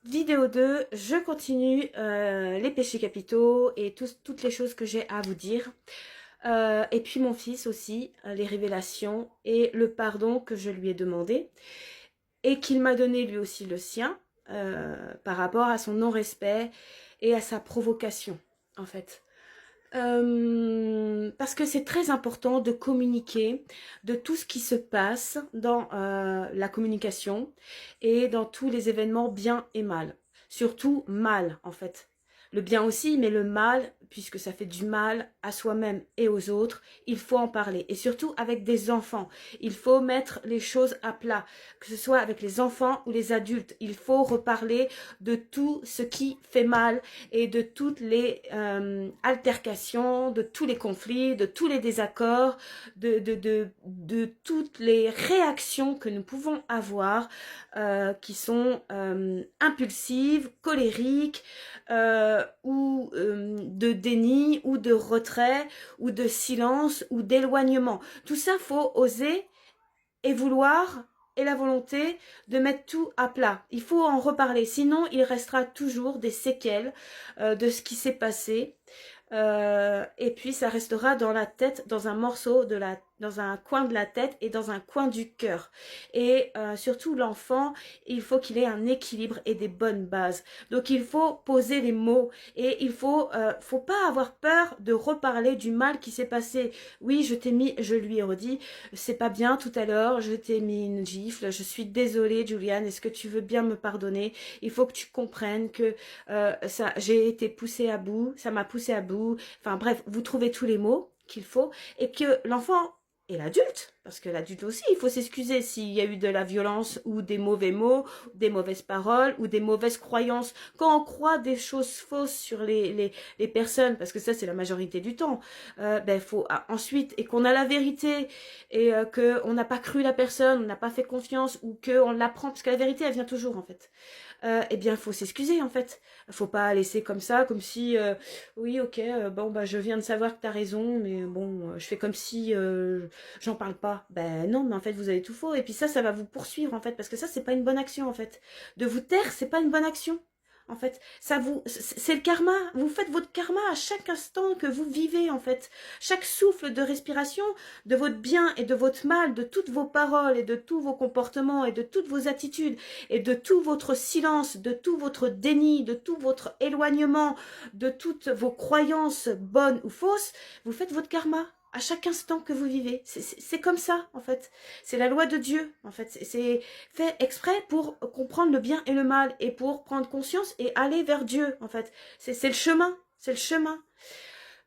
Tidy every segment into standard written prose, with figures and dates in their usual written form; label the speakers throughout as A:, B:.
A: Vidéo 2, je continue les péchés capitaux et toutes les choses que j'ai à vous dire. Et puis mon fils aussi, les révélations et le pardon que je lui ai demandé et qu'il m'a donné lui aussi le sien par rapport à son non-respect et à sa provocation en fait. Parce que c'est très important de communiquer de tout ce qui se passe dans la communication et dans tous les événements bien et mal. Surtout mal en fait. Le bien aussi, mais le mal, puisque ça fait du mal à soi-même et aux autres, il faut en parler. Et surtout avec des enfants. Il faut mettre les choses à plat, que ce soit avec les enfants ou les adultes. Il faut reparler de tout ce qui fait mal et de toutes les altercations, de tous les conflits, de tous les désaccords, de toutes les réactions que nous pouvons avoir qui sont impulsives, colériques, ou de déni, ou de retrait, ou de silence, ou d'éloignement. Tout ça, faut oser et vouloir et la volonté de mettre tout à plat. Il faut en reparler, sinon il restera toujours des séquelles de ce qui s'est passé. Et puis ça restera dans la tête, dans un morceau de la, dans un coin de la tête et dans un coin du cœur. Et surtout l'enfant, il faut qu'il ait un équilibre et des bonnes bases. Donc il faut poser les mots et il faut pas avoir peur de reparler du mal qui s'est passé. Oui, je t'ai mis, je lui ai redit, c'est pas bien tout à l'heure, je t'ai mis une gifle, je suis désolée Juliane, est-ce que tu veux bien me pardonner? Il faut que tu comprennes que ça, j'ai été poussée à bout, ça m'a poussée à bout. Enfin bref, vous trouvez tous les mots qu'il faut et que l'enfant et l'adulte, parce que l'adulte aussi, il faut s'excuser s'il y a eu de la violence ou des mauvais mots, des mauvaises paroles ou des mauvaises croyances. Quand on croit des choses fausses sur les personnes, parce que ça c'est la majorité du temps, ben faut ensuite, et qu'on a la vérité et qu'on n'a pas cru la personne, on n'a pas fait confiance ou qu'on l'apprend, parce que la vérité elle vient toujours en fait. Eh bien, il faut s'excuser en fait. Faut pas laisser comme ça, comme si, oui, ok, bon, bah, je viens de savoir que t'as raison, mais bon, je fais comme si j'en parle pas. Ben non, mais en fait, vous avez tout faux. Et puis ça va vous poursuivre en fait, parce que ça, c'est pas une bonne action en fait. De vous taire, c'est pas une bonne action. En fait, ça vous, c'est le karma. Vous faites votre karma à chaque instant que vous vivez en fait. Chaque souffle de respiration, de votre bien et de votre mal, de toutes vos paroles et de tous vos comportements et de toutes vos attitudes et de tout votre silence, de tout votre déni, de tout votre éloignement, de toutes vos croyances bonnes ou fausses, vous faites votre karma à chaque instant que vous vivez. C'est comme ça, en fait. C'est la loi de Dieu, en fait. C'est fait exprès pour comprendre le bien et le mal et pour prendre conscience et aller vers Dieu, en fait. C'est le chemin. C'est le chemin.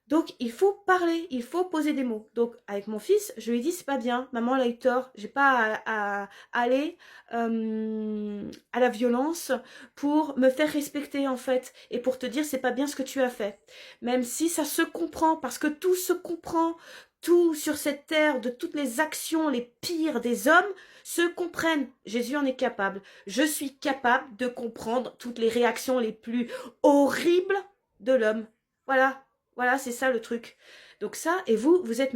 A: Donc, il faut parler, il faut poser des mots. Donc, avec mon fils, je lui ai dit, c'est pas bien, maman, elle a eu tort, j'ai pas à aller à la violence pour me faire respecter, en fait, et pour te dire, c'est pas bien ce que tu as fait. Même si ça se comprend, parce que tout se comprend, tout sur cette terre, de toutes les actions les pires des hommes, se comprennent. Jésus en est capable. Je suis capable de comprendre toutes les réactions les plus horribles de l'homme. Voilà. Voilà, c'est ça le truc. Donc ça, et vous, vous êtes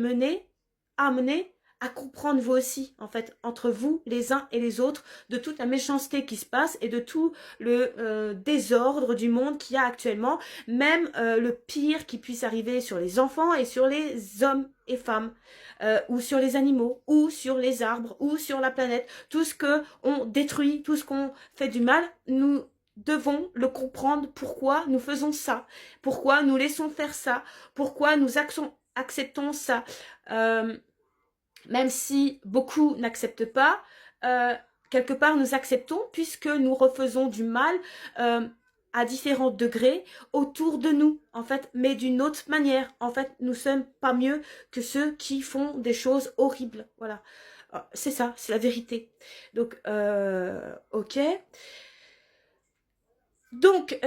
A: amenés à comprendre vous aussi, en fait, entre vous, les uns et les autres, de toute la méchanceté qui se passe et de tout le désordre du monde qu'il y a actuellement, même le pire qui puisse arriver sur les enfants et sur les hommes et femmes, ou sur les animaux, ou sur les arbres, ou sur la planète. Tout ce qu'on détruit, tout ce qu'on fait du mal, nous devons le comprendre pourquoi nous faisons ça, pourquoi nous laissons faire ça, pourquoi nous acceptons ça. Même si beaucoup n'acceptent pas, quelque part nous acceptons puisque nous refaisons du mal à différents degrés autour de nous, en fait, mais d'une autre manière. En fait, nous sommes pas mieux que ceux qui font des choses horribles. Voilà. C'est ça, c'est la vérité. Donc, ok. Donc,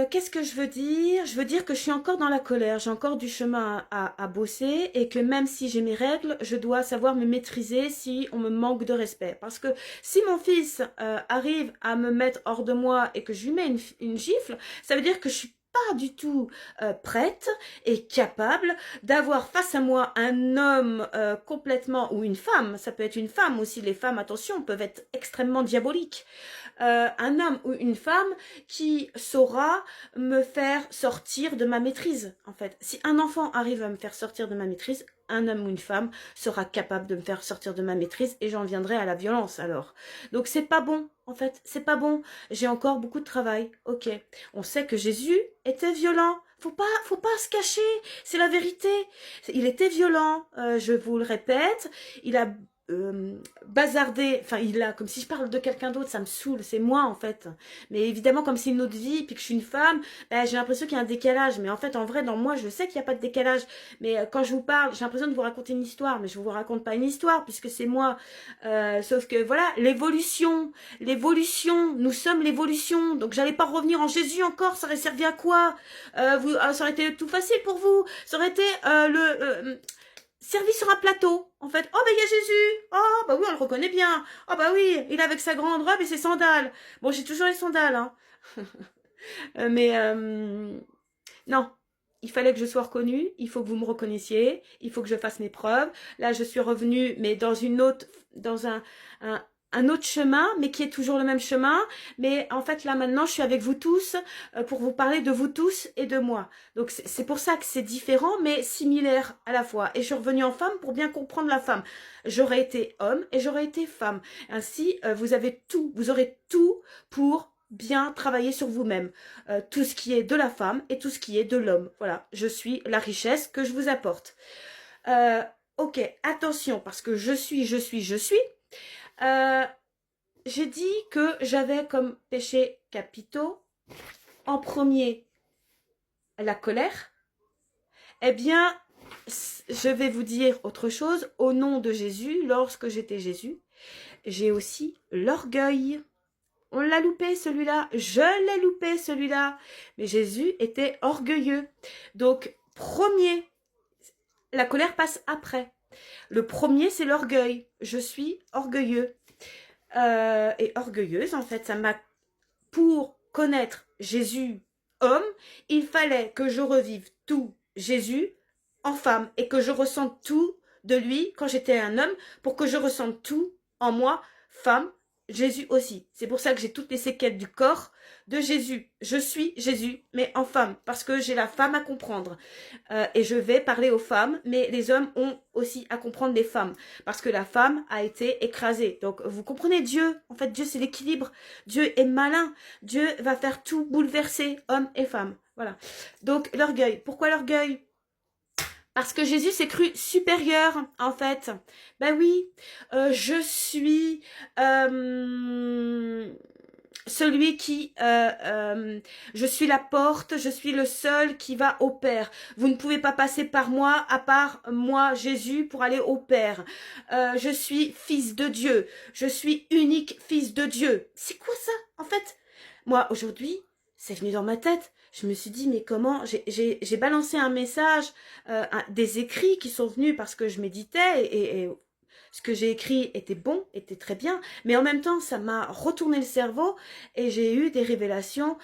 A: qu'est-ce que je veux dire? Je veux dire que je suis encore dans la colère, j'ai encore du chemin à bosser et que même si j'ai mes règles, je dois savoir me maîtriser si on me manque de respect. Parce que si mon fils arrive à me mettre hors de moi et que je lui mets une gifle, ça veut dire que je suis pas du tout prête et capable d'avoir face à moi un homme complètement, ou une femme, ça peut être une femme aussi, les femmes, attention, peuvent être extrêmement diaboliques. un homme ou une femme qui saura me faire sortir de ma maîtrise, en fait. Si un enfant arrive à me faire sortir de ma maîtrise, un homme ou une femme sera capable de me faire sortir de ma maîtrise et j'en viendrai à la violence alors. Donc c'est pas bon, en fait, c'est pas bon. J'ai encore beaucoup de travail, ok. On sait que Jésus était violent. Faut pas se cacher, c'est la vérité. Il était violent, je vous le répète. Il a bazardé, enfin il a, comme si je parle de quelqu'un d'autre, ça me saoule, c'est moi en fait. Mais évidemment, comme c'est une autre vie, puis que je suis une femme, ben, j'ai l'impression qu'il y a un décalage. Mais en fait, en vrai, dans moi, je sais qu'il n'y a pas de décalage. Mais quand je vous parle, j'ai l'impression de vous raconter une histoire, mais je ne vous raconte pas une histoire, puisque c'est moi. Sauf que voilà, l'évolution, nous sommes l'évolution. Donc j'allais pas revenir en Jésus encore, ça aurait servi à quoi? Ça aurait été tout facile pour vous. Ça aurait été servi sur un plateau, en fait. Oh, bah, il y a Jésus. Oh, bah oui, on le reconnaît bien. Oh, bah oui, il est avec sa grande robe et ses sandales. Bon, j'ai toujours les sandales, hein. Non. Il fallait que je sois reconnue. Il faut que vous me reconnaissiez. Il faut que je fasse mes preuves. Là, je suis revenue, mais dans un autre chemin, mais qui est toujours le même chemin. Mais en fait, là, maintenant, je suis avec vous tous pour vous parler de vous tous et de moi. Donc, c'est pour ça que c'est différent, mais similaire à la fois. Et je suis revenue en femme pour bien comprendre la femme. J'aurais été homme et j'aurais été femme. Ainsi, vous aurez tout pour bien travailler sur vous-même. Tout ce qui est de la femme et tout ce qui est de l'homme. Voilà, je suis la richesse que je vous apporte. Ok, attention, parce que je suis. J'ai dit que j'avais comme péché capitaux, en premier, la colère. Eh bien, je vais vous dire autre chose. Au nom de Jésus, lorsque j'étais Jésus, j'ai aussi l'orgueil. On l'a loupé celui-là, je l'ai loupé celui-là. Mais Jésus était orgueilleux. Donc, premier, la colère passe après. Le premier, c'est l'orgueil. Je suis orgueilleux. Et orgueilleuse, en fait, pour connaître Jésus homme, il fallait que je revive tout Jésus en femme et que je ressente tout de lui quand j'étais un homme pour que je ressente tout en moi, femme, Jésus aussi. C'est pour ça que j'ai toutes les séquelles du corps de Jésus. Je suis Jésus, mais en femme, parce que j'ai la femme à comprendre. Et je vais parler aux femmes, mais les hommes ont aussi à comprendre les femmes, parce que la femme a été écrasée. Donc, vous comprenez Dieu. En fait, Dieu, c'est l'équilibre. Dieu est malin. Dieu va faire tout bouleverser, hommes et femmes. Voilà. Donc, l'orgueil. Pourquoi l'orgueil? Parce que Jésus s'est cru supérieur, en fait. Ben oui, je suis celui qui... je suis la porte, je suis le seul qui va au Père. Vous ne pouvez pas passer par moi, à part moi, Jésus, pour aller au Père. Je suis fils de Dieu. Je suis unique fils de Dieu. C'est quoi ça, en fait? Moi, aujourd'hui, c'est venu dans ma tête. Je me suis dit, mais comment... J'ai balancé un message, des écrits qui sont venus parce que je méditais et ce que j'ai écrit était bon, était très bien, mais en même temps, ça m'a retourné le cerveau et j'ai eu des révélations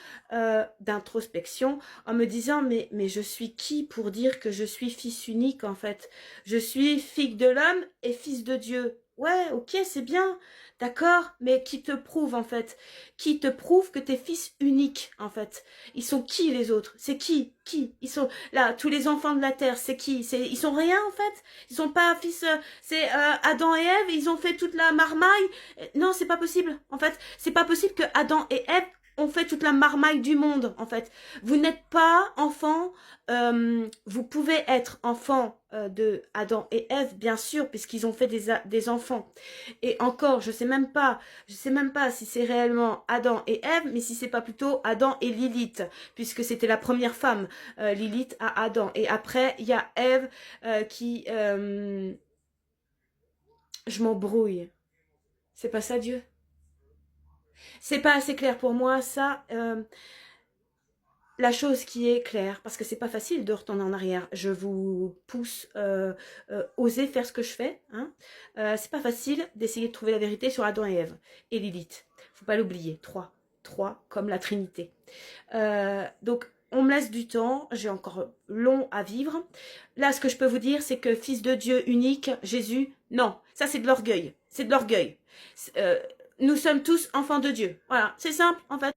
A: d'introspection en me disant, mais je suis qui pour dire que je suis fils unique en fait? Je suis fille de l'homme et fils de Dieu. Ouais, ok, c'est bien, d'accord, mais qui te prouve en fait? Qui te prouve que t'es fils unique en fait? Ils sont qui les autres? C'est qui? Qui? Ils sont là, tous les enfants de la terre, c'est qui? Ils sont rien en fait? Ils sont pas fils, c'est Adam et Ève, ils ont fait toute la marmaille. Non, c'est pas possible en fait. C'est pas possible que Adam et Ève ont fait toute la marmaille du monde en fait. Vous n'êtes pas enfant, vous pouvez être enfant de Adam et Ève bien sûr puisqu'ils ont fait des enfants. Et encore, je sais même pas si c'est réellement Adam et Ève, mais si c'est pas plutôt Adam et Lilith, puisque c'était la première femme, Lilith à Adam. Et après, il y a Ève qui... je m'embrouille. C'est pas ça Dieu? C'est pas assez clair pour moi, ça... la chose qui est claire, parce que c'est pas facile de retourner en arrière. Je vous pousse, oser faire ce que je fais. Hein. C'est pas facile d'essayer de trouver la vérité sur Adam et Ève et Lilith. Faut pas l'oublier. Trois comme la Trinité. Donc on me laisse du temps. J'ai encore long à vivre. Là, ce que je peux vous dire, c'est que Fils de Dieu unique, Jésus, non, ça c'est de l'orgueil. C'est de l'orgueil. nous sommes tous enfants de Dieu. Voilà, c'est simple en fait.